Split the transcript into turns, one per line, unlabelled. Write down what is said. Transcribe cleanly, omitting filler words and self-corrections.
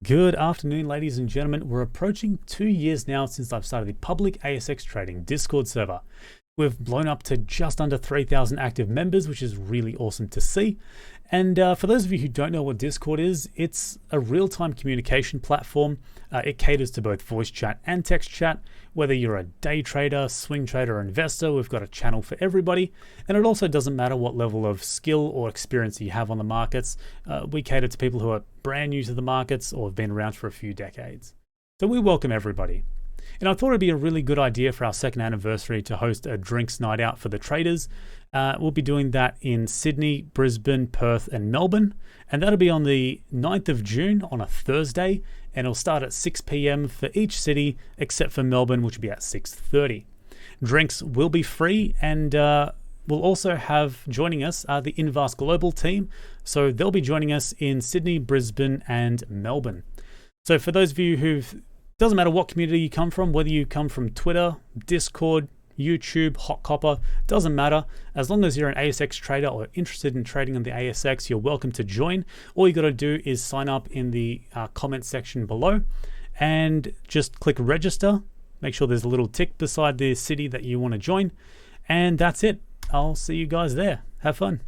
Good afternoon, ladies and gentlemen. We're approaching 2 years now since I've started the public ASX Trading Discord server. We've blown up to just under 3,000 active members, which is really awesome to see. And for those of you who don't know what Discord is, it's a real-time communication platform. It caters to both voice chat and text chat. Whether you're a day trader, swing trader, or investor, we've got a channel for everybody. And it also doesn't matter what level of skill or experience you have on the markets. We cater to people who are brand new to the markets or have been around for a few decades. So we welcome everybody. And I thought it'd be a really good idea for our second anniversary to host a drinks night out for the traders. We'll be doing that in Sydney, Brisbane, Perth, and Melbourne. And that'll be on the 9th of June on a Thursday. And it'll start at 6 p.m. for each city, except for Melbourne, which will be at 6:30. Drinks will be free, and we'll also have joining us the Invast Global team. So they'll be joining us in Sydney, Brisbane, and Melbourne. So for those of you doesn't matter what community you come from, whether you come from Twitter, Discord, YouTube, Hot Copper, doesn't matter. As long as you're an ASX trader or interested in trading on the ASX, you're welcome to join. All you got to do is sign up in the comment section below and just click register. Make sure there's a little tick beside the city that you want to join. And that's it. I'll see you guys there. Have fun.